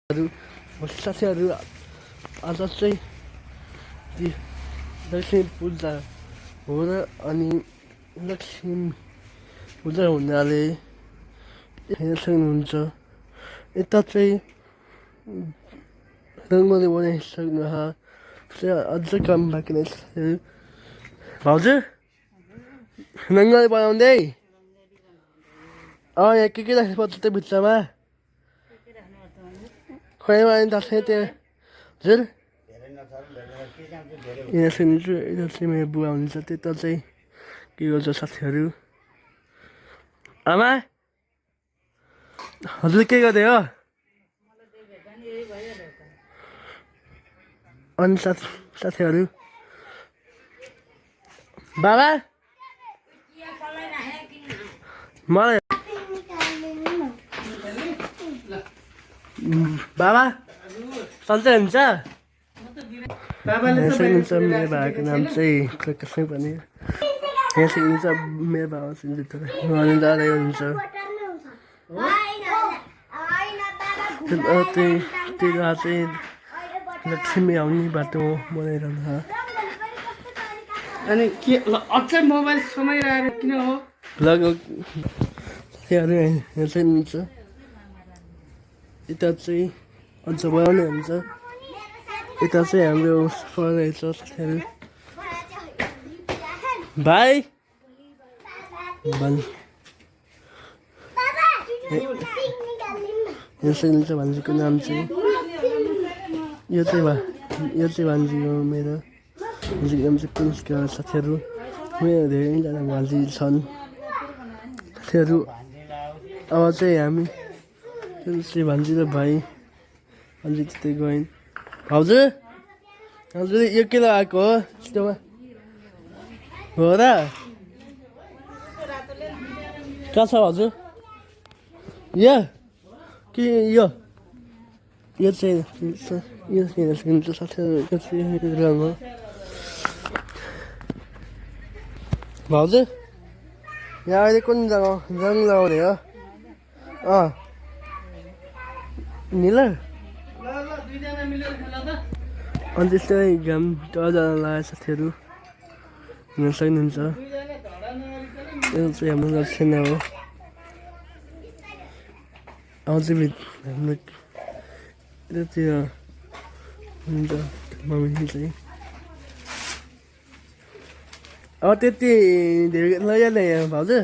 साथीहरू आज चाहिँ लक्ष्मी पूजा हो र अनि लक्ष्मी पूजा हुनाले हेर्न सक्नुहुन्छ यता चाहिँ रङ्गोली बनाइसक्नु अझ काम बाँकी नै छ भाउजू रङ्गोली बनाउँदै यहाँ के राख्नुपर्छ त्यो भित्रमा खोइमा दसैँ त्यो हजुर यहाँ सुन्छु यता चाहिँ मेरो बुवा हुनुहुन्छ त्यता चाहिँ के गर्छ साथीहरू आमा हजुर के गर्दै हो अनि साथीहरू बाबा मलाई बाबा सन्चै हुन्छ यहाँ सक्नुहुन्छ मेरो बाबाको नाम चाहिँ प्रकाश पनि यहाँ सक्नुहुन्छ मेरो बाबा चाहिँ जाँदै हुनुहुन्छ त्यो चाहिँ लक्ष्मी आउने बाटो बनाइरहन्छ अनि के अझै मोबाइल समाइरहेर किन हो साथीहरू यहाँ चाहिँ हुन्छ यता चाहिँ अझ बनाउने हुन्छ यता चाहिँ हाम्रो रहेछ साथीहरू भाइ यहाँ चाहिँ भान्जीको नाम चाहिँ यो चाहिँ भान्जी हो मेरो भान्जीको नाम चाहिँ पुनिसका साथीहरू मेरो धेरैजना भान्जी छन् साथीहरू अब चाहिँ हामी चाहिँ भान्जी र भाइ भान्जी त्यतै गइन् हजुर हजुर यो के लगाएको हो यस्तोमा हो र कहाँ छ हजुर यो के यो चाहिँ यो चाहिँ साथीहरू यो चाहिँ रङ हो भाउजू यहाँ अहिले कुन जग्गा रङ लगाउने हो निला अनि त्यस्तै घाम टजाना लगाएर साथीहरू हिँड्न सक्नुहुन्छ यो चाहिँ हाम्रो लक्षण हो अझै हाम्रो यतातिर हुन्छ मम्मी चाहिँ अब त्यति धेरै लैजाने भाउजू